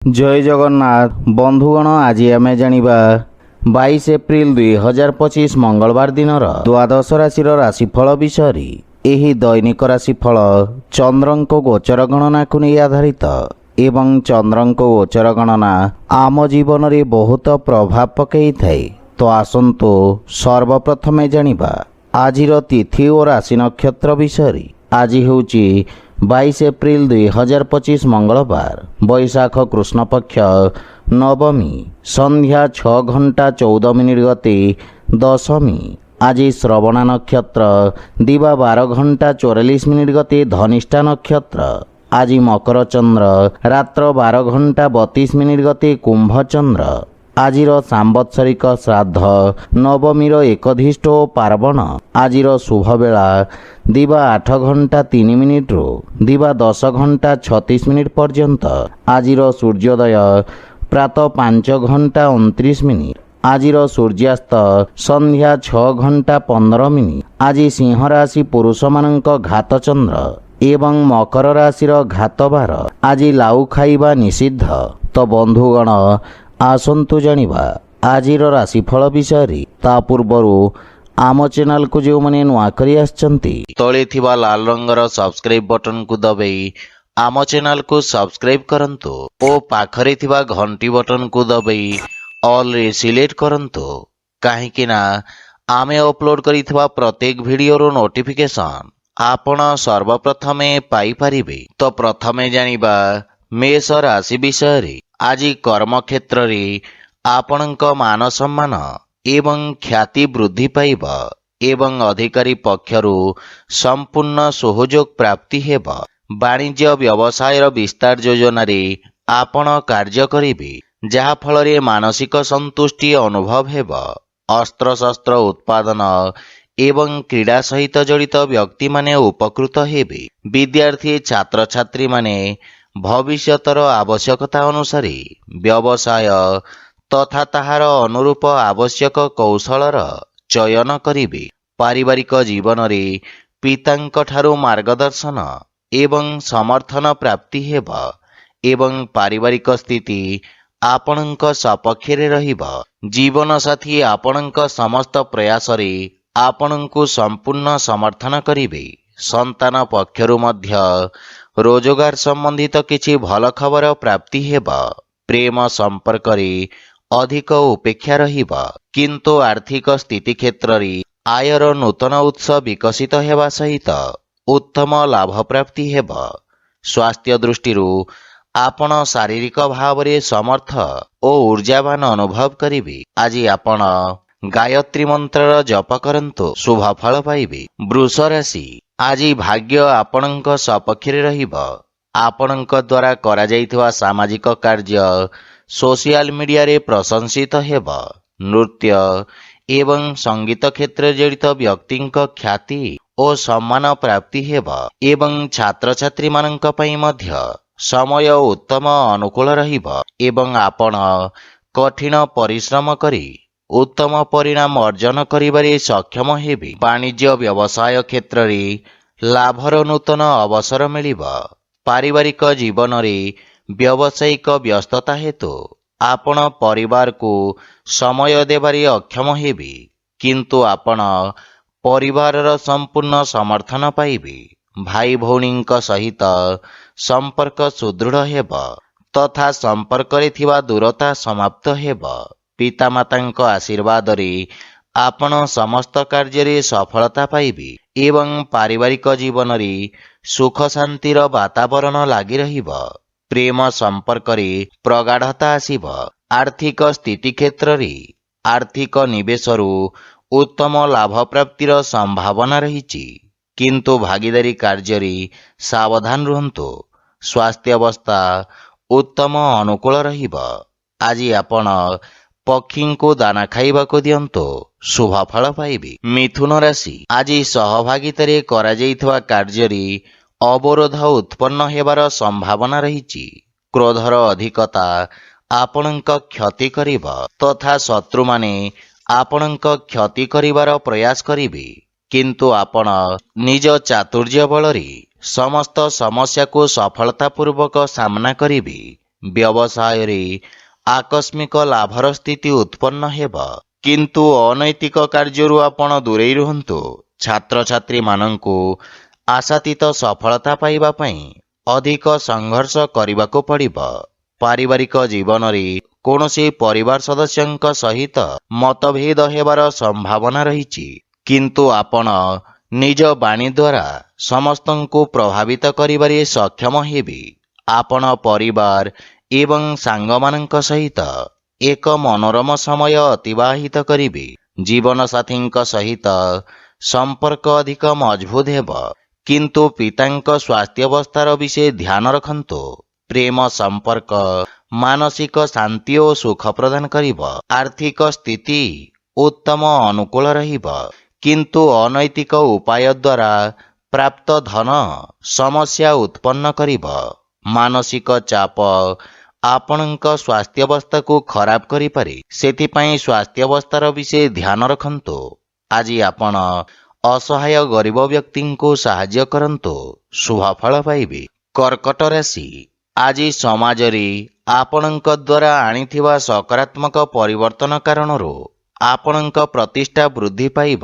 जय जगन्नाथ बंधुगण आज आम जानिबा 22 एप्रिल 2025 मंगलवार दिन द्वादश राशि राशिफल विषय। एही दैनिक राशिफल चंद्रंको गोचर गणना को नहीं आधारित एवं चंद्रंको गोचर गणना आम जीवन रे बहुत प्रभाव पकई थाए। तो आसंतु सर्वप्रथमे जानिबा आजिर तिथि और राशि नक्षत्र विषय। आज हेउची 22 एप्रिल 2025 मंगलवार बैशाख कृष्ण पक्ष नवमी संध्या 6:14 गते दशमी। आज श्रवणा नक्षत्र दिवा 12:44 गते धनिष्ठा नक्षत्र। आज मकर चंद्र रात्र 12:32 गते कुंभ चंद्र। आजिर सांबत्सरिक श्राद्ध नवमीर एकधिष्ठ पार्वण। आजिर शुभ बेला दिवा 8:03 रु दिवा 10:36 पर्यंत। आजिर सूर्योदय प्रातः 5:29। आजिर सूर्यास्त संध्या 6:15। आज सिंह राशि पुरुष मानक घात चंद्र एवं मकर राशिर घात बार। आज लाउ खाइबा निषिद्ध। तो बंधुगण आसंतु जानिबा आजिर राशिफल विषय। ता पूर्वरु आम चैनल को जो मैंने नुआ करी आछंती तले थिबा लाल रंगर सब्सक्राइब बटन को दबाई आम चैनल को सब्सक्राइब करंतु ओ पाखरे थिबा घंटी बटन को दबाई ऑल रे सिलेक्ट करंतु काहेकि ना आमे अपलोड करिथिबा प्रत्येक वीडियो रो नोटिफिकेशन आपण सर्वप्रथमे पाई परिबे। तो प्रथमे जानिबा मेष राशि विषय। आज कर्म क्षेत्र रे आपणक मान सम्मान एवं ख्याति वृद्धि पाइब एवं अधिकारी पक्षरु संपूर्ण सहयोग प्राप्ति हेब। वाणिज्य व्यवसायर विस्तार योजना रे आपण कार्य करिबे जहा फल रे मानसिक संतुष्टि अनुभव हेब। अस्त्र शस्त्र उत्पादन एवं क्रीड़ा सहित जड़ित व्यक्ति माने उपकृत हेबे। विद्यार्थी छात्र छात्री माने भविष्यतर आवश्यकता अनुसार व्यवसाय तथा ताहार अनुरूप आवश्यक कौशलर चयन करिबे। पारिवारिक जीवन रे पितांक ठारू मार्गदर्शन एवं समर्थन प्राप्ति हेब एवं पारिवारिक स्थिति आपणक सपक्षरे रहिब। जीवन साथी आपणक समस्त प्रयास रे आपणकु संपूर्ण समर्थन करिबे। संतान पक्षरु मध्य रोजगार संबंधित किछि भल खबर प्राप्ति हेब। प्रेम संपर्क रे अधिक उपेक्षा रहिब किंतु आर्थिक स्थिति क्षेत्र रे आयर नूतन उत्स विकसित हेबा सहित उत्तम लाभ प्राप्ति हेब। स्वास्थ्य दृष्टिरु आपण शारीरिक भाव रे समर्थ ओ ऊर्जावान अनुभव करिबे। आज आपण गायत्री मंत्र जप करंतु शुभ फल पाइबे। वृष राशि आज भाग्य आपणक सपक्षरे रहिब। आपणक द्वारा करा जाइथिबा सामाजिक कार्य सोशल मीडिया रे प्रशंसित हेब। नृत्य एवं संगीत क्षेत्र जड़ित व्यक्तिंक ख्याति ओ सम्मान प्राप्ति हेब एवं छात्र छात्री मानक पई मध्य समय उत्तम अनुकूल रहिब एवं आपण कठिन परिश्रम करी उत्तम परिणाम अर्जन करिबारे सक्षम हेबे। वाणिज्य व्यवसाय क्षेत्र रे लाभर नूतन अवसर मिलिब। पारिवारिक जीवन रे व्यावसायिक व्यस्तता हेतु आपण परिवार को समय देबारे अक्षम हेबे किंतु आपण परिवारर संपूर्ण समर्थन पाइबे। भाई भौणींक सहित संपर्क सुदृढ़ हेब तथा संपर्क रे थिबा दूरता समाप्त हेब। पितामातांक आशीर्वाद रे आपण समस्त कार्य रे सफलता पाइबे एवं पारिवारिक जीवन रे सुख शांतिर वातावरण लागी रहिब। प्रेम संपर्क रे प्रगाढ़ता आसीब। आर्थिक स्थिति क्षेत्र रे आर्थिक निवेशरु उत्तम लाभ प्राप्तिर संभावना रहिछि किंतु भागीदारी कार्य रे सावधान रहंतु। स्वास्थ्य अवस्था उत्तम अनुकूल रहिब। आज आपण पक्षी को दाना खाइबा को दियंतु शुभ फल पाइबे। मिथुन राशि आज सहभागितारे करा जाइथवा कार्य रे अवरोध उत्पन्न हेबार संभावना रहिछि। क्रोधर अधिकता आपणक क्षति करिब तथा शत्रु माने आपणक क्षति करिबार प्रयास करिबे किंतु आपण निज चातुर्य बल रे समस्त समस्या को सफलता पूर्वक सामना करिबे। ବ୍ୟବସାୟରେ ଆକସ୍ମିକ ଲାଭର ସ୍ଥିତି ଉତ୍ପନ୍ନ ହେବ। କିନ୍ତୁ ଅନୈତିକ କାର୍ଯ୍ୟରୁ ଆପଣ ଦୂରେଇ ରୁହନ୍ତୁ। ଛାତ୍ରଛାତ୍ରୀମାନଙ୍କୁ ଆଶାତୀତ ସଫଳତା ପାଇବା ପାଇଁ ଅଧିକ ସଂଘର୍ଷ କରିବାକୁ ପଡ଼ିବ। ପାରିବାରିକ ଜୀବନରେ କୌଣସି ପରିବାର ସଦସ୍ୟଙ୍କ ସହିତ ମତଭେଦ ହେବାର ସମ୍ଭାବନା ରହିଛି। କିନ୍ତୁ ଆପଣ ନିଜ ବାଣୀ ଦ୍ୱାରା ସମସ୍ତଙ୍କୁ ପ୍ରଭାବିତ କରିବାରେ ସକ୍ଷମ ହେବେ। ଆପଣ ପରିବାର ଏବଂ ସାଙ୍ଗମାନଙ୍କ ସହିତ ଏକ ମନୋରମ ସମୟ ଅତିବାହିତ କରିବେ। ଜୀବନସାଥୀଙ୍କ ସହିତ ସମ୍ପର୍କ ଅଧିକ ମଜବୁତ ହେବ। କିନ୍ତୁ ପିତାଙ୍କ ସ୍ୱାସ୍ଥ୍ୟାବସ୍ଥାର ବିଷୟ ଧ୍ୟାନ ରଖନ୍ତୁ। ପ୍ରେମ ସମ୍ପର୍କ ମାନସିକ ଶାନ୍ତି ଓ ସୁଖ ପ୍ରଦାନ କରିବ। ଆର୍ଥିକ ସ୍ଥିତି ଉତ୍ତମ ଅନୁକୂଳ ରହିବ। କିନ୍ତୁ ଅନୈତିକ ଉପାୟ ଦ୍ୱାରା ପ୍ରାପ୍ତ ଧନ ସମସ୍ୟା ଉତ୍ପନ୍ନ କରିବ। ମାନସିକ ଚାପ ଆପଣଙ୍କ ସ୍ୱାସ୍ଥ୍ୟାବସ୍ଥାକୁ ଖରାପ କରିପାରେ। ସେଥିପାଇଁ ସ୍ୱାସ୍ଥ୍ୟାବସ୍ଥାର ବିଷୟ ଧ୍ୟାନ ରଖନ୍ତୁ। ଆଜି ଆପଣ ଅସହାୟ ଗରିବ ବ୍ୟକ୍ତିଙ୍କୁ ସାହାଯ୍ୟ କରନ୍ତୁ। ଶୁଭ ଫଳ ପାଇବେ। କର୍କଟ ରାଶି, ଆଜି ସମାଜରେ ଆପଣଙ୍କ ଦ୍ୱାରା ଆଣିଥିବା ସକାରାତ୍ମକ ପରିବର୍ତ୍ତନ କାରଣରୁ ଆପଣଙ୍କ ପ୍ରତିଷ୍ଠା ବୃଦ୍ଧି ପାଇବ।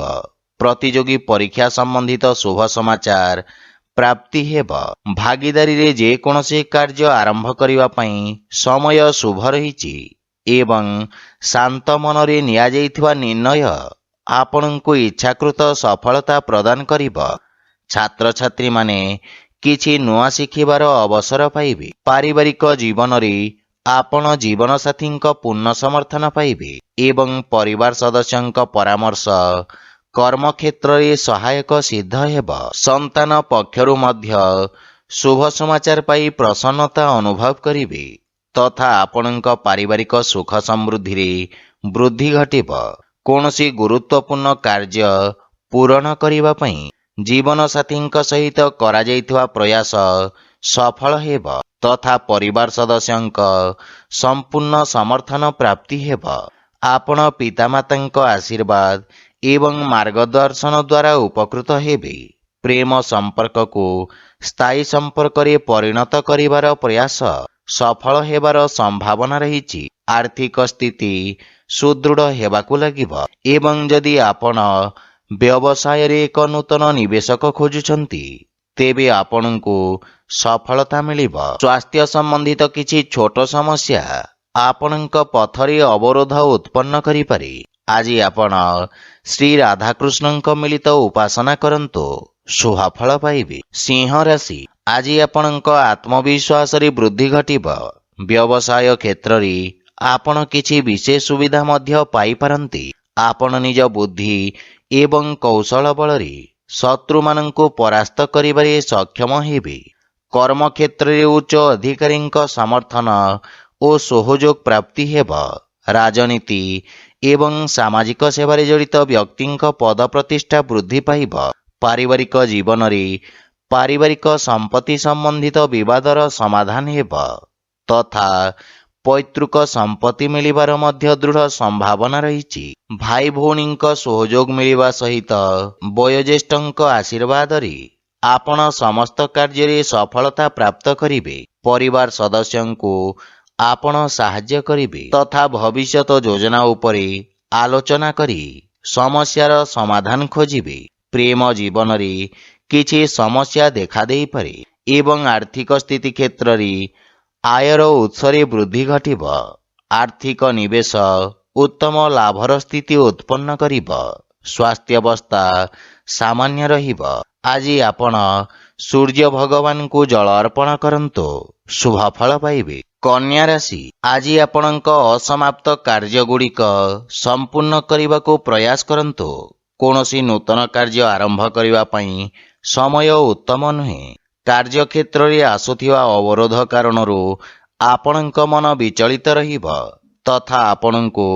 ପ୍ରତିଯୋଗୀ ପରୀକ୍ଷା ସମ୍ବନ୍ଧିତ ଶୁଭ ସମାଚାର ପ୍ରାପ୍ତି ହେବ। ଭାଗିଦାରୀରେ ଯେକୌଣସି କାର୍ଯ୍ୟ ଆରମ୍ଭ କରିବା ପାଇଁ ସମୟ ଶୁଭ ରହିଛି ଏବଂ ଶାନ୍ତ ମନରେ ନିଆଯାଇଥିବା ନିର୍ଣ୍ଣୟ ଆପଣଙ୍କୁ ଇଚ୍ଛାକୃତ ସଫଳତା ପ୍ରଦାନ କରିବ। ଛାତ୍ରଛାତ୍ରୀମାନେ କିଛି ନୂଆ ଶିଖିବାର ଅବସର ପାଇବେ। ପାରିବାରିକ ଜୀବନରେ ଆପଣ ଜୀବନସାଥୀଙ୍କ ପୂର୍ଣ୍ଣ ସମର୍ଥନ ପାଇବେ ଏବଂ ପରିବାର ସଦସ୍ୟଙ୍କ ପରାମର୍ଶ କର୍ମକ୍ଷେତ୍ରରେ ସହାୟକ ସିଦ୍ଧ ହେବ। ସନ୍ତାନ ପକ୍ଷରୁ ମଧ୍ୟ ଶୁଭ ସମାଚାର ପାଇ ପ୍ରସନ୍ନତା ଅନୁଭବ କରିବେ ତଥା ଆପଣଙ୍କ ପାରିବାରିକ ସୁଖ ସମୃଦ୍ଧିରେ ବୃଦ୍ଧି ଘଟିବ। କୌଣସି ଗୁରୁତ୍ୱପୂର୍ଣ୍ଣ କାର୍ଯ୍ୟ ପୂରଣ କରିବା ପାଇଁ ଜୀବନସାଥୀଙ୍କ ସହିତ କରାଯାଇଥିବା ପ୍ରୟାସ ସଫଳ ହେବ ତଥା ପରିବାର ସଦସ୍ୟଙ୍କ ସମ୍ପୂର୍ଣ୍ଣ ସମର୍ଥନ ପ୍ରାପ୍ତି ହେବ। ଆପଣ ପିତାମାତାଙ୍କ ଆଶୀର୍ବାଦ ଏବଂ ମାର୍ଗଦର୍ଶନ ଦ୍ୱାରା ଉପକୃତ ହେବେ। ପ୍ରେମ ସମ୍ପର୍କକୁ ସ୍ଥାୟୀ ସମ୍ପର୍କରେ ପରିଣତ କରିବାର ପ୍ରୟାସ ସଫଳ ହେବାର ସମ୍ଭାବନା ରହିଛି। ଆର୍ଥିକ ସ୍ଥିତି ସୁଦୃଢ଼ ହେବାକୁ ଲାଗିବ ଏବଂ ଯଦି ଆପଣ ବ୍ୟବସାୟରେ ଏକ ନୂତନ ନିବେଶକ ଖୋଜୁଛନ୍ତି ତେବେ ଆପଣଙ୍କୁ ସଫଳତା ମିଳିବ। ସ୍ୱାସ୍ଥ୍ୟ ସମ୍ବନ୍ଧିତ କିଛି ଛୋଟ ସମସ୍ୟା ଆପଣଙ୍କ ପଥରେ ଅବରୋଧ ଉତ୍ପନ୍ନ କରିପାରେ। ଆଜି ଆପଣ ଶ୍ରୀ ରାଧାକୃଷ୍ଣଙ୍କ ମିଳିତ ଉପାସନା କରନ୍ତୁ। ଶୁଭ ଫଳ ପାଇବେ। ସିଂହ ରାଶି, ଆଜି ଆପଣଙ୍କ ଆତ୍ମବିଶ୍ୱାସରେ ବୃଦ୍ଧି ଘଟିବ। ବ୍ୟବସାୟ କ୍ଷେତ୍ରରେ ଆପଣ କିଛି ବିଶେଷ ସୁବିଧା ମଧ୍ୟ ପାଇପାରନ୍ତି। ଆପଣ ନିଜ ବୁଦ୍ଧି ଏବଂ କୌଶଳ ବଳରେ ଶତ୍ରୁମାନଙ୍କୁ ପରାସ୍ତ କରିବାରେ ସକ୍ଷମ ହେବେ। କର୍ମକ୍ଷେତ୍ରରେ ଉଚ୍ଚ ଅଧିକାରୀଙ୍କ ସମର୍ଥନ ଓ ସହଯୋଗ ପ୍ରାପ୍ତି ହେବ। ରାଜନୀତି ଏବଂ ସାମାଜିକ ସେବାରେ ଜଡ଼ିତ ବ୍ୟକ୍ତିଙ୍କ ପଦ ପ୍ରତିଷ୍ଠା ବୃଦ୍ଧି ପାଇବ। ପାରିବାରିକ ଜୀବନରେ ପାରିବାରିକ ସମ୍ପତ୍ତି ସମ୍ବନ୍ଧିତ ବିବାଦର ସମାଧାନ ହେବ ତଥା ପୈତୃକ ସମ୍ପତ୍ତି ମିଳିବାର ମଧ୍ୟ ଦୃଢ଼ ସମ୍ଭାବନା ରହିଛି। ଭାଇ ଭଉଣୀଙ୍କ ସହଯୋଗ ମିଳିବା ସହିତ ବୟୋଜ୍ୟେଷ୍ଠଙ୍କ ଆଶୀର୍ବାଦରେ ଆପଣ ସମସ୍ତ କାର୍ଯ୍ୟରେ ସଫଳତା ପ୍ରାପ୍ତ କରିବେ। ପରିବାର ସଦସ୍ୟଙ୍କୁ ଆପଣ ସାହାଯ୍ୟ କରିବେ ତଥା ଭବିଷ୍ୟତ ଯୋଜନା ଉପରେ ଆଲୋଚନା କରି ସମସ୍ୟାର ସମାଧାନ ଖୋଜିବେ। ପ୍ରେମ ଜୀବନରେ କିଛି ସମସ୍ୟା ଦେଖାଦେଇପାରେ ଏବଂ ଆର୍ଥିକ ସ୍ଥିତି କ୍ଷେତ୍ରରେ ଆୟର ଉତ୍ସରେ ବୃଦ୍ଧି ଘଟିବ। ଆର୍ଥିକ ନିବେଶ ଉତ୍ତମ ଲାଭର ସ୍ଥିତି ଉତ୍ପନ୍ନ କରିବ। ସ୍ୱାସ୍ଥ୍ୟାବସ୍ଥା ସାମାନ୍ୟ ରହିବ। ଆଜି ଆପଣ ସୂର୍ଯ୍ୟ ଭଗବାନଙ୍କୁ ଜଳ ଅର୍ପଣ କରନ୍ତୁ। ଶୁଭ ଫଳ ପାଇବେ। କନ୍ୟା ରାଶି, ଆଜି ଆପଣଙ୍କ ଅସମାପ୍ତ କାର୍ଯ୍ୟଗୁଡ଼ିକ ସମ୍ପୂର୍ଣ୍ଣ କରିବାକୁ ପ୍ରୟାସ କରନ୍ତୁ। କୌଣସି ନୂତନ କାର୍ଯ୍ୟ ଆରମ୍ଭ କରିବା ପାଇଁ ସମୟ ଉତ୍ତମ ନୁହେଁ। କାର୍ଯ୍ୟକ୍ଷେତ୍ରରେ ଆସୁଥିବା ଅବରୋଧ କାରଣରୁ ଆପଣଙ୍କ ମନ ବିଚଳିତ ରହିବ ତଥା ଆପଣଙ୍କୁ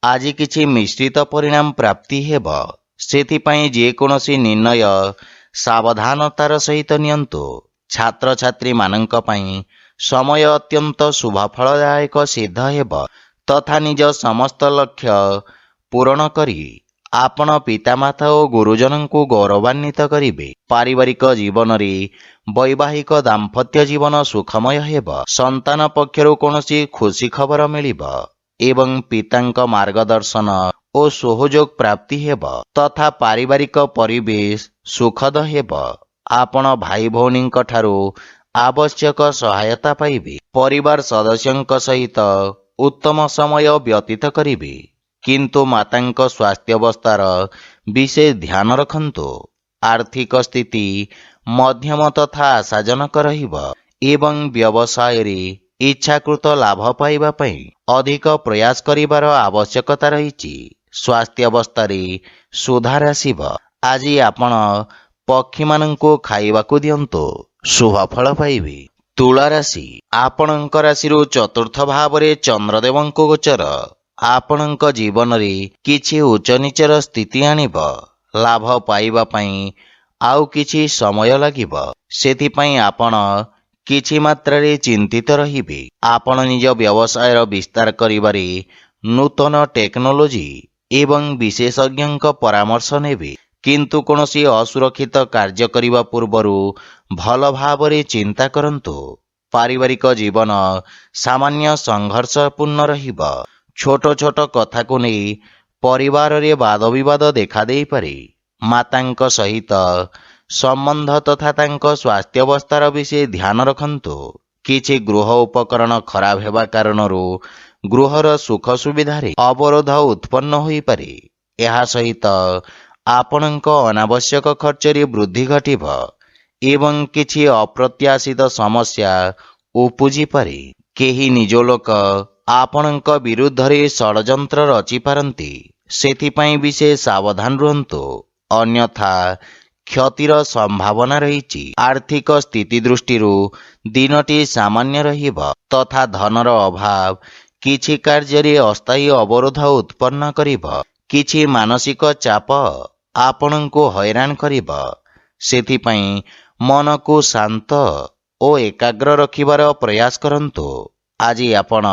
ଆଜି କିଛି ମିଶ୍ରିତ ପରିଣାମ ପ୍ରାପ୍ତି ହେବ। ସେଥିପାଇଁ ଯେକୌଣସି ନିର୍ଣ୍ଣୟ ସାବଧାନତାର ସହିତ ନିଅନ୍ତୁ। ଛାତ୍ରଛାତ୍ରୀମାନଙ୍କ ପାଇଁ ସମୟ ଅତ୍ୟନ୍ତ ଶୁଭଫଳଦାୟକ ସିଦ୍ଧ ହେବ ତଥା ନିଜ ସମସ୍ତ ଲକ୍ଷ୍ୟ ପୂରଣ କରି ଆପଣ ପିତାମାତା ଓ ଗୁରୁଜନଙ୍କୁ ଗୌରବାନ୍ୱିତ କରିବେ। ପାରିବାରିକ ଜୀବନରେ ବୈବାହିକ ଦାମ୍ପତ୍ୟ ଜୀବନ ସୁଖମୟ ହେବ। ସନ୍ତାନ ପକ୍ଷରୁ କୌଣସି ଖୁସି ଖବର ମିଳିବ ଏବଂ ପିତାଙ୍କ ମାର୍ଗଦର୍ଶନ ଓ ସହଯୋଗ ପ୍ରାପ୍ତି ହେବ ତଥା ପାରିବାରିକ ପରିବେଶ ସୁଖଦ ହେବ। ଆପଣ ଭାଇ ଭଉଣୀଙ୍କ ଠାରୁ ଆବଶ୍ୟକ ସହାୟତା ପାଇବେ। ପରିବାର ସଦସ୍ୟଙ୍କ ସହିତ ଉତ୍ତମ ସମୟ ବ୍ୟତୀତ କରିବେ, କିନ୍ତୁ ମାତାଙ୍କ ସ୍ୱାସ୍ଥ୍ୟାବସ୍ଥାର ବିଶେଷ ଧ୍ୟାନ ରଖନ୍ତୁ। ଆର୍ଥିକ ସ୍ଥିତି ମଧ୍ୟମ ତଥା ଆଶାଜନକ ରହିବ ଏବଂ ବ୍ୟବସାୟରେ ଇଚ୍ଛାକୃତ ଲାଭ ପାଇବା ପାଇଁ ଅଧିକ ପ୍ରୟାସ କରିବାର ଆବଶ୍ୟକତା ରହିଛି। ସ୍ୱାସ୍ଥ୍ୟାବସ୍ଥାରେ ସୁଧାର ଆସିବ। ଆଜି ଆପଣ ପକ୍ଷୀମାନଙ୍କୁ ଖାଇବାକୁ ଦିଅନ୍ତୁ, ଶୁଭଫଳ ପାଇବେ। ତୁଳା ରାଶି, ଆପଣଙ୍କ ରାଶିରୁ ଚତୁର୍ଥ ଭାବରେ ଚନ୍ଦ୍ରଦେବଙ୍କ ଗୋଚର ଆପଣଙ୍କ ଜୀବନରେ କିଛି ଉଚ୍ଚ ନିଚର ସ୍ଥିତି ଆଣିବ। ଲାଭ ପାଇବା ପାଇଁ ଆଉ କିଛି ସମୟ ଲାଗିବ, ସେଥିପାଇଁ ଆପଣ କିଛି ମାତ୍ରାରେ ଚିନ୍ତିତ ରହିବେ। ଆପଣ ନିଜ ବ୍ୟବସାୟର ବିସ୍ତାର କରିବାରେ ନୂତନ ଟେକ୍ନୋଲୋଜି ଏବଂ ବିଶେଷଜ୍ଞଙ୍କ ପରାମର୍ଶ ନେବେ, କିନ୍ତୁ କୌଣସି ଅସୁରକ୍ଷିତ କାର୍ଯ୍ୟ କରିବା ପୂର୍ବରୁ ଭଲ ଭାବରେ ଚିନ୍ତା କରନ୍ତୁ। ପାରିବାରିକ ଜୀବନ ସାମାନ୍ୟ ସଂଘର୍ଷପୂର୍ଣ୍ଣ ରହିବ। ଛୋଟ ଛୋଟ କଥାକୁ ନେଇ ପରିବାରରେ ବାଦବିବାଦ ଦେଖାଦେଇପାରେ। ମାତାଙ୍କ ସହିତ ସମ୍ବନ୍ଧ ତଥା ତାଙ୍କ ସ୍ୱାସ୍ଥ୍ୟାବସ୍ଥାର ବିଶେଷ ଧ୍ୟାନ ରଖନ୍ତୁ। କିଛି ଗୃହ ଉପକରଣ ଖରାପ ହେବା କାରଣରୁ ଗୃହର ସୁଖ ସୁବିଧାରେ ଅବରୋଧ ଉତ୍ପନ୍ନ ହୋଇପାରେ। ଏହା ସହିତ ଆପଣଙ୍କ ଅନାବଶ୍ୟକ ଖର୍ଚ୍ଚରେ ବୃଦ୍ଧି ଘଟିବ ଏବଂ କିଛି ଅପ୍ରତ୍ୟାଶିତ ସମସ୍ୟା ଉପୁଜିପାରେ। କେହି ନିଜ ଲୋକ ଆପଣଙ୍କ ବିରୁଦ୍ଧରେ ଷଡ଼ଯନ୍ତ୍ର ରଚିପାରନ୍ତି, ସେଥିପାଇଁ ବିଶେଷ ସାବଧାନ ରୁହନ୍ତୁ, ଅନ୍ୟଥା କ୍ଷତିର ସମ୍ଭାବନା ରହିଛି। ଆର୍ଥିକ ସ୍ଥିତି ଦୃଷ୍ଟିରୁ ଦିନଟି ସାମାନ୍ୟ ରହିବ ତଥା ଧନର ଅଭାବ କିଛି କାର୍ଯ୍ୟରେ ଅସ୍ଥାୟୀ ଅବରୋଧ ଉତ୍ପନ୍ନ କରିବ। କିଛି ମାନସିକ ଚାପ ଆପଣଙ୍କୁ ହଇରାଣ କରିବ, ସେଥିପାଇଁ ମନକୁ ଶାନ୍ତ ଓ ଏକାଗ୍ର ରଖିବାର ପ୍ରୟାସ କରନ୍ତୁ। ଆଜି ଆପଣ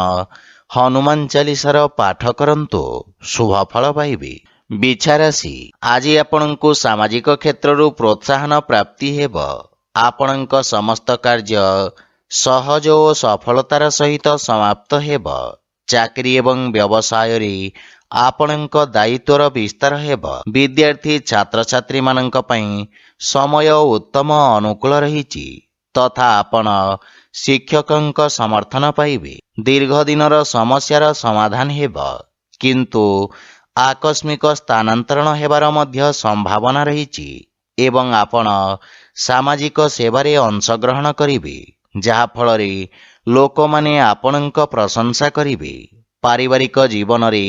ହନୁମାନ ଚାଳିଶାର ପାଠ କରନ୍ତୁ, ଶୁଭଫଳ ପାଇବେ। ବିଛା ରାଶି, ଆଜି ଆପଣଙ୍କୁ ସାମାଜିକ କ୍ଷେତ୍ରରୁ ପ୍ରୋତ୍ସାହନ ପ୍ରାପ୍ତି ହେବ। ଆପଣଙ୍କ ସମସ୍ତ କାର୍ଯ୍ୟ ସହଜ ଓ ସଫଳତାର ସହିତ ସମାପ୍ତ ହେବ। ଚାକିରି ଏବଂ ବ୍ୟବସାୟରେ ଆପଣଙ୍କ ଦାୟିତ୍ୱର ବିସ୍ତାର ହେବ। ବିଦ୍ୟାର୍ଥୀ ଛାତ୍ରଛାତ୍ରୀମାନଙ୍କ ପାଇଁ ସମୟ ଉତ୍ତମ ଅନୁକୂଳ ରହିଛି ତଥା ଆପଣ ଶିକ୍ଷକଙ୍କ ସମର୍ଥନ ପାଇବେ। ଦୀର୍ଘ ଦିନର ସମସ୍ୟାର ସମାଧାନ ହେବ, କିନ୍ତୁ ଆକସ୍ମିକ ସ୍ଥାନାନ୍ତରଣ ହେବାର ମଧ୍ୟ ସମ୍ଭାବନା ରହିଛି ଏବଂ ଆପଣ ସାମାଜିକ ସେବାରେ ଅଂଶଗ୍ରହଣ କରିବେ, ଯାହାଫଳରେ ଲୋକମାନେ ଆପଣଙ୍କ ପ୍ରଶଂସା କରିବେ। ପାରିବାରିକ ଜୀବନରେ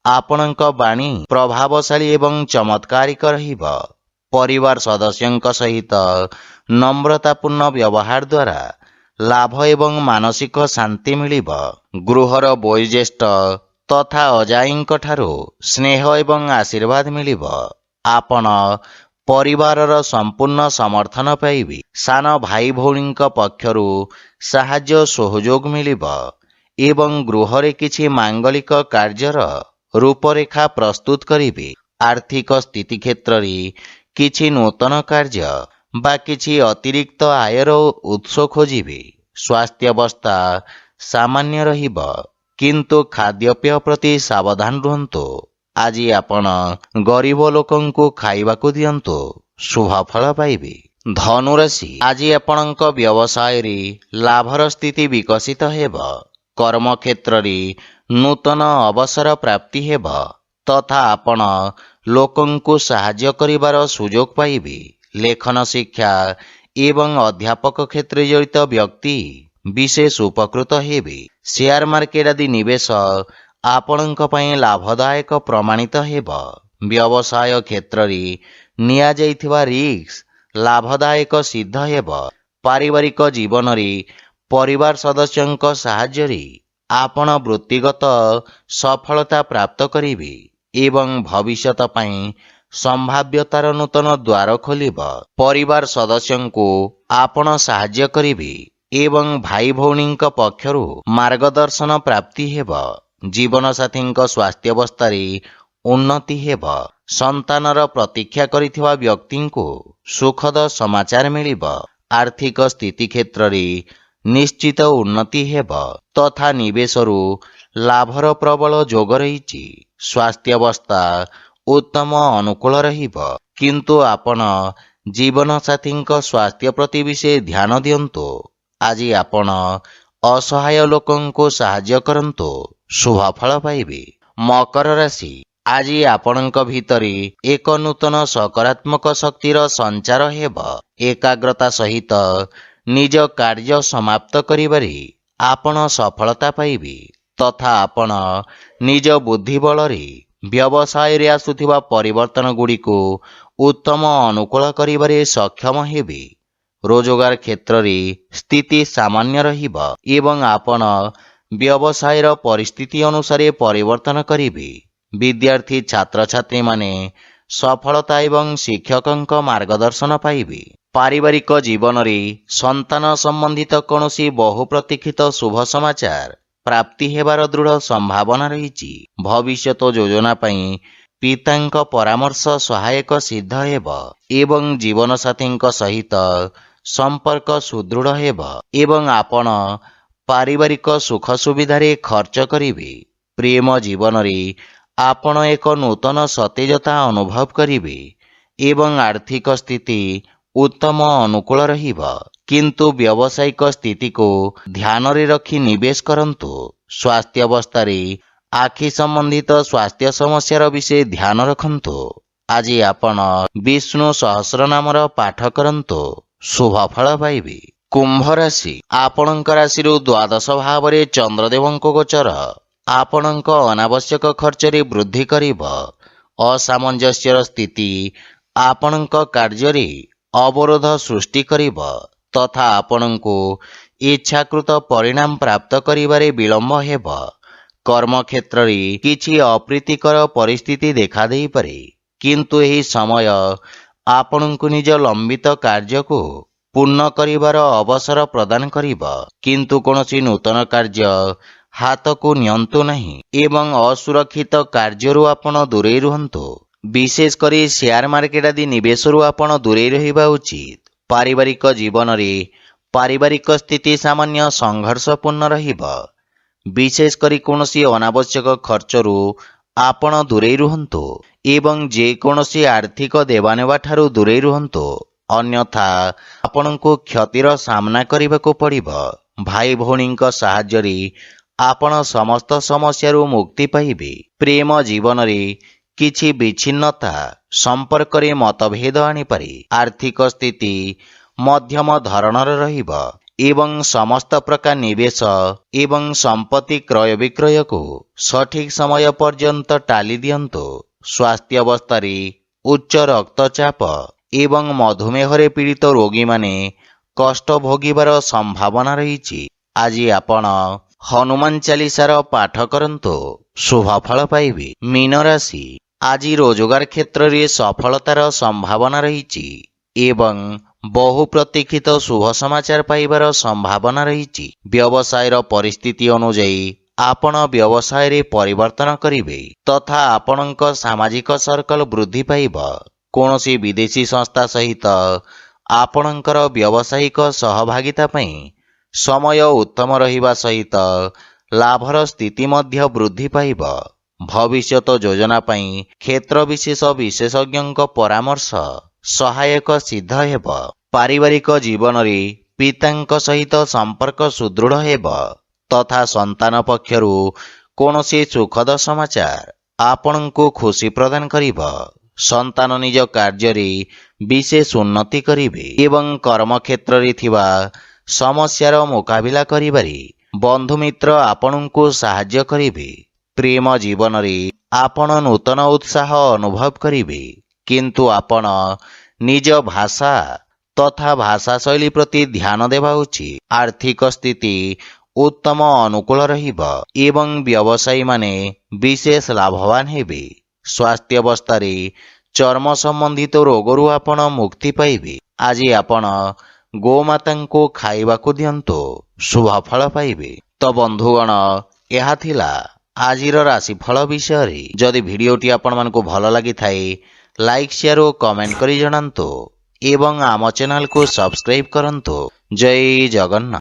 ଆପଣଙ୍କ ବାଣୀ ପ୍ରଭାବଶାଳୀ ଏବଂ ଚମତ୍କାରିକ ରହିବ। ପରିବାର ସଦସ୍ୟଙ୍କ ସହିତ নম্ରତାପୂର୍ଣ୍ଣ ବ୍ୟବହାର ଦ୍ୱାରା ଲାଭ ଏବଂ ମାନସିକ ଶାନ୍ତି ମିଳିବ। ଗୃହର ବୟୋଜ୍ୟେଷ୍ଠ ତଥା ଅଜାଈଙ୍କ ଠାରୁ ସ୍ନେହ ଏବଂ ଆଶୀର୍ବାଦ ମିଳିବ। ଆପଣ ପରିବାରର ସମ୍ପୂର୍ଣ୍ଣ ସମର୍ଥନ ପାଇବେ। ସାନ ଭାଇ ଭଉଣୀଙ୍କ ପକ୍ଷରୁ ସାହାଯ୍ୟ ସହଯୋଗ ମିଳିବ ଏବଂ ଗୃହରେ କିଛି ମାଙ୍ଗଳିକ କାର୍ଯ୍ୟର ରୂପରେଖା ପ୍ରସ୍ତୁତ କରିବେ। ଆର୍ଥିକ ସ୍ଥିତି କ୍ଷେତ୍ରରେ କିଛି ନୂତନ କାର୍ଯ୍ୟ ବା କିଛି ଅତିରିକ୍ତ ଆୟର ଉତ୍ସ ଖୋଜିବେ। ସ୍ୱାସ୍ଥ୍ୟାବସ୍ଥା ସାମାନ୍ୟ ରହିବ, କିନ୍ତୁ ଖାଦ୍ୟପେୟ ପ୍ରତି ସାବଧାନ ରୁହନ୍ତୁ। ଆଜି ଆପଣ ଗରିବ ଲୋକଙ୍କୁ ଖାଇବାକୁ ଦିଅନ୍ତୁ, ଶୁଭଫଳ ପାଇବେ। ଧନୁରାଶି, ଆଜି ଆପଣଙ୍କ ବ୍ୟବସାୟରେ ଲାଭର ସ୍ଥିତି ବିକଶିତ ହେବ। କର୍ମକ୍ଷେତ୍ରରେ ନୂତନ ଅବସର ପ୍ରାପ୍ତି ହେବ ତଥା ଆପଣ ଲୋକଙ୍କୁ ସାହାଯ୍ୟ କରିବାର ସୁଯୋଗ ପାଇବେ। ଲେଖନ ଶିକ୍ଷା ଏବଂ ଅଧ୍ୟାପକ କ୍ଷେତ୍ରରେ ଜଡ଼ିତ ବ୍ୟକ୍ତି ବିଶେଷ ଉପକୃତ ହେବେ। ସେୟାର ମାର୍କେଟ ଆଦି ନିବେଶ ଆପଣଙ୍କ ପାଇଁ ଲାଭଦାୟକ ପ୍ରମାଣିତ ହେବ। ବ୍ୟବସାୟ କ୍ଷେତ୍ରରେ ନିଆଯାଇଥିବା ରିସ୍କ ଲାଭଦାୟକ ସିଦ୍ଧ ହେବ। ପାରିବାରିକ ଜୀବନରେ ପରିବାର ସଦସ୍ୟଙ୍କ ସାହାଯ୍ୟରେ ଆପଣ ବୃତ୍ତିଗତ ସଫଳତା ପ୍ରାପ୍ତ କରିବେ ଏବଂ ଭବିଷ୍ୟତ ପାଇଁ ସମ୍ଭାବ୍ୟତାର ନୂତନ ଦ୍ୱାର ଖୋଲିବ। ପରିବାର ସଦସ୍ୟଙ୍କୁ ଆପଣ ସାହାଯ୍ୟ କରିବେ ଏବଂ ଭାଇ ଭଉଣୀଙ୍କ ପକ୍ଷରୁ ମାର୍ଗଦର୍ଶନ ପ୍ରାପ୍ତି ହେବ। ଜୀବନସାଥୀଙ୍କ ସ୍ୱାସ୍ଥ୍ୟାବସ୍ଥାରେ ଉନ୍ନତି ହେବ। ସନ୍ତାନର ପ୍ରତୀକ୍ଷା କରିଥିବା ବ୍ୟକ୍ତିଙ୍କୁ ସୁଖଦ ସମାଚାର ମିଳିବ। ଆର୍ଥିକ ସ୍ଥିତି କ୍ଷେତ୍ରରେ ନିଶ୍ଚିତ ଉନ୍ନତି ହେବ ତଥା ନିବେଶରୁ ଲାଭର ପ୍ରବଳ ଯୋଗ ରହିଛି। ସ୍ୱାସ୍ଥ୍ୟାବସ୍ଥା ଉତ୍ତମ ଅନୁକୂଳ ରହିବ, କିନ୍ତୁ ଆପଣ ଜୀବନସାଥୀଙ୍କ ସ୍ୱାସ୍ଥ୍ୟ ପ୍ରତି ବିଶେଷ ଧ୍ୟାନ ଦିଅନ୍ତୁ। ଆଜି ଆପଣ ଅସହାୟ ଲୋକଙ୍କୁ ସାହାଯ୍ୟ କରନ୍ତୁ, ଶୁଭ ଫଳ ପାଇବେ। ମକର ରାଶି, ଆଜି ଆପଣଙ୍କ ଭିତରେ ଏକ ନୂତନ ସକାରାତ୍ମକ ଶକ୍ତିର ସଞ୍ଚାର ହେବ। ଏକାଗ୍ରତା ସହିତ ନିଜ କାର୍ଯ୍ୟ ସମାପ୍ତ କରିବାରେ ଆପଣ ସଫଳତା ପାଇବେ ତଥା ଆପଣ ନିଜ ବୁଦ୍ଧି ବଳରେ ବ୍ୟବସାୟରେ ଆସୁଥିବା ପରିବର୍ତ୍ତନ ଗୁଡ଼ିକୁ ଉତ୍ତମ ଅନୁକୂଳ କରିବାରେ ସକ୍ଷମ ହେବେ। ରୋଜଗାର କ୍ଷେତ୍ରରେ ସ୍ଥିତି ସାମାନ୍ୟ ରହିବ ଏବଂ ଆପଣ ବ୍ୟବସାୟର ପରିସ୍ଥିତି ଅନୁସାରେ ପରିବର୍ତ୍ତନ କରିବେ। ବିଦ୍ୟାର୍ଥୀ ଛାତ୍ରଛାତ୍ରୀମାନେ ସଫଳତା ଏବଂ ଶିକ୍ଷକଙ୍କ ମାର୍ଗଦର୍ଶନ ପାଇବେ। ପାରିବାରିକ ଜୀବନରେ ସନ୍ତାନ ସମ୍ବନ୍ଧିତ କୌଣସି ବହୁ ପ୍ରତୀକ୍ଷିତ ଶୁଭ ସମାଚାର ପ୍ରାପ୍ତି ହେବାର ଦୃଢ଼ ସମ୍ଭାବନା ରହିଛି। ଭବିଷ୍ୟତ ଯୋଜନା ପାଇଁ ପିତାଙ୍କ ପରାମର୍ଶ ସହାୟକ ସିଦ୍ଧ ହେବ ଏବଂ ଜୀବନସାଥୀଙ୍କ ସହିତ ସମ୍ପର୍କ ସୁଦୃଢ଼ ହେବ ଏବଂ ଆପଣ ପାରିବାରିକ ସୁଖ ସୁବିଧାରେ ଖର୍ଚ୍ଚ କରିବେ। ପ୍ରେମ ଜୀବନରେ ଆପଣ ଏକ ନୂତନ ସତେଜତା ଅନୁଭବ କରିବେ ଏବଂ ଆର୍ଥିକ ସ୍ଥିତି ଉତ୍ତମ ଅନୁକୂଳ ରହିବ, କିନ୍ତୁ ବ୍ୟବସାୟିକ ସ୍ଥିତିକୁ ଧ୍ୟାନରେ ରଖି ନିବେଶ କରନ୍ତୁ। ସ୍ୱାସ୍ଥ୍ୟାବସ୍ଥାରେ ଆଖି ସମ୍ବନ୍ଧିତ ସ୍ୱାସ୍ଥ୍ୟ ସମସ୍ୟାର ବିଷୟ ଧ୍ୟାନ ରଖନ୍ତୁ। ଆଜି ଆପଣ ବିଷ୍ଣୁ ସହସ୍ରନାମର ପାଠ କରନ୍ତୁ, ଶୁଭ ଫଳ ପାଇବେ। କୁମ୍ଭ ରାଶି, ଆପଣଙ୍କ ରାଶିରୁ ଦ୍ୱାଦଶ ଭାବରେ ଚନ୍ଦ୍ରଦେବଙ୍କ ଗୋଚର ଆପଣଙ୍କ ଅନାବଶ୍ୟକ ଖର୍ଚ୍ଚରେ ବୃଦ୍ଧି କରିବ। ଅସାମଞ୍ଜସ୍ୟର ସ୍ଥିତି ଆପଣଙ୍କ କାର୍ଯ୍ୟରେ ଅବରୋଧ ସୃଷ୍ଟି କରିବ ତଥା ଆପଣଙ୍କୁ ଇଚ୍ଛାକୃତ ପରିଣାମ ପ୍ରାପ୍ତ କରିବାରେ ବିଳମ୍ବ ହେବ। କର୍ମକ୍ଷେତ୍ରରେ କିଛି ଅପ୍ରୀତିକର ପରିସ୍ଥିତି ଦେଖାଦେଇପାରେ, କିନ୍ତୁ ଏହି ସମୟ ଆପଣଙ୍କୁ ନିଜ ଲମ୍ବିତ କାର୍ଯ୍ୟକୁ ପୂର୍ଣ୍ଣ କରିବାର ଅବସର ପ୍ରଦାନ କରିବ। କିନ୍ତୁ କୌଣସି ନୂତନ କାର୍ଯ୍ୟ ହାତକୁ ନିଅନ୍ତୁ ନାହିଁ ଏବଂ ଅସୁରକ୍ଷିତ କାର୍ଯ୍ୟରୁ ଆପଣ ଦୂରେଇ ରୁହନ୍ତୁ। ବିଶେଷ କରି ସେୟାର ମାର୍କେଟ ଆଦି ନିବେଶରୁ ଆପଣ ଦୂରେଇ ରହିବା ଉଚିତ। ପାରିବାରିକ ଜୀବନରେ ପାରିବାରିକ ସ୍ଥିତି ସାମାନ୍ୟ ସଂଘର୍ଷପୂର୍ଣ୍ଣ ରହିବ। ବିଶେଷ କରି କୌଣସି ଅନାବଶ୍ୟକ ଖର୍ଚ୍ଚରୁ ଆପଣ ଦୂରେଇ ରୁହନ୍ତୁ ଏବଂ ଯେକୌଣସି ଆର୍ଥିକ ଦେବାନେବା ଠାରୁ ଦୂରେଇ ରୁହନ୍ତୁ, ଅନ୍ୟଥା ଆପଣଙ୍କୁ କ୍ଷତିର ସାମ୍ନା କରିବାକୁ ପଡ଼ିବ। ଭାଇ ଭଉଣୀଙ୍କ ସାହାଯ୍ୟରେ ଆପଣ ସମସ୍ତ ସମସ୍ୟାରୁ ମୁକ୍ତି ପାଇବେ। ପ୍ରେମ ଜୀବନରେ କିଛି ବିଚ୍ଛିନ୍ନତା ସମ୍ପର୍କରେ ମତଭେଦ ଆଣିପାରେ। ଆର୍ଥିକ ସ୍ଥିତି ମଧ୍ୟମ ଧରଣର ରହିବ ଏବଂ ସମସ୍ତ ପ୍ରକାର ନିବେଶ ଏବଂ ସମ୍ପତ୍ତି କ୍ରୟ ବିକ୍ରୟକୁ ସଠିକ ସମୟ ପର୍ଯ୍ୟନ୍ତ ଟାଳି ଦିଅନ୍ତୁ। ସ୍ୱାସ୍ଥ୍ୟାବସ୍ଥାରେ ଉଚ୍ଚ ରକ୍ତଚାପ ଏବଂ ମଧୁମେହରେ ପୀଡ଼ିତ ରୋଗୀମାନେ କଷ୍ଟ ଭୋଗିବାର ସମ୍ଭାବନା ରହିଛି। ଆଜି ଆପଣ ହନୁମାନ ଚାଳିଶାର ପାଠ କରନ୍ତୁ, ଶୁଭ ଫଳ ପାଇବେ। ମୀନ ରାଶି, ଆଜି ରୋଜଗାର କ୍ଷେତ୍ରରେ ସଫଳତାର ସମ୍ଭାବନା ରହିଛି ଏବଂ ବହୁ ପ୍ରତୀକ୍ଷିତ ଶୁଭ ସମାଚାର ପାଇବାର ସମ୍ଭାବନା ରହିଛି। ବ୍ୟବସାୟର ପରିସ୍ଥିତି ଅନୁଯାୟୀ ଆପଣ ବ୍ୟବସାୟରେ ପରିବର୍ତ୍ତନ କରିବେ ତଥା ଆପଣଙ୍କ ସାମାଜିକ ସର୍କଲ ବୃଦ୍ଧି ପାଇବ। କୌଣସି ବିଦେଶୀ ସଂସ୍ଥା ସହିତ ଆପଣଙ୍କର ବ୍ୟବସାୟିକ ସହଭାଗିତା ପାଇଁ ସମୟ ଉତ୍ତମ ରହିବା ସହିତ ଲାଭର ସ୍ଥିତି ମଧ୍ୟ ବୃଦ୍ଧି ପାଇବ। ଭବିଷ୍ୟତ ଯୋଜନା ପାଇଁ କ୍ଷେତ୍ର ବିଶେଷ ବିଶେଷଜ୍ଞଙ୍କ ପରାମର୍ଶ ସହାୟକ ସିଦ୍ଧ ହେବ। ପାରିବାରିକ ଜୀବନରେ ପିତାଙ୍କ ସହିତ ସମ୍ପର୍କ ସୁଦୃଢ଼ ହେବ ତଥା ସନ୍ତାନ ପକ୍ଷରୁ କୌଣସି ସୁଖଦ ସମାଚାର ଆପଣଙ୍କୁ ଖୁସି ପ୍ରଦାନ କରିବ। ସନ୍ତାନ ନିଜ କାର୍ଯ୍ୟରେ ବିଶେଷ ଉନ୍ନତି କରିବେ ଏବଂ କର୍ମକ୍ଷେତ୍ରରେ ଥିବା ସମସ୍ୟାର ମୁକାବିଲା କରିବାରେ ବନ୍ଧୁମିତ୍ର ଆପଣଙ୍କୁ ସାହାଯ୍ୟ କରିବେ। ପ୍ରେମ ଜୀବନରେ ଆପଣ ନୂତନ ଉତ୍ସାହ ଅନୁଭବ କରିବେ, କିନ୍ତୁ ଆପଣ ନିଜ ଭାଷା ତଥା ଭାଷାଶୈଳୀ ପ୍ରତି ଧ୍ୟାନ ଦେବା ଉଚିତ। ଆର୍ଥିକ ସ୍ଥିତି ଉତ୍ତମ ଅନୁକୂଳ ରହିବ ଏବଂ ବ୍ୟବସାୟୀମାନେ ବିଶେଷ ଲାଭବାନ ହେବେ। ସ୍ୱାସ୍ଥ୍ୟାବସ୍ଥାରେ ଚର୍ମ ସମ୍ବନ୍ଧିତ ରୋଗରୁ ଆପଣ ମୁକ୍ତି ପାଇବେ। ଆଜି ଆପଣ ଗୋମାତାଙ୍କୁ ଖାଇବାକୁ ଦିଅନ୍ତୁ, ଶୁଭ ଫଳ ପାଇବେ। ତ ବନ୍ଧୁଗଣ, ଏହା ଥିଲା ଆଜିର ରାଶିଫଳ ବିଷୟରେ। ଯଦି ଭିଡ଼ିଓଟି ଆପଣମାନଙ୍କୁ ଭଲ ଲାଗିଥାଏ ଲାଇକ୍ ସେୟାର ଓ କମେଣ୍ଟ କରି ଜଣାନ୍ତୁ ଏବଂ ଆମ ଚ୍ୟାନେଲକୁ ସବସ୍କ୍ରାଇବ୍ କରନ୍ତୁ। ଜୟ ଜଗନ୍ନାଥ।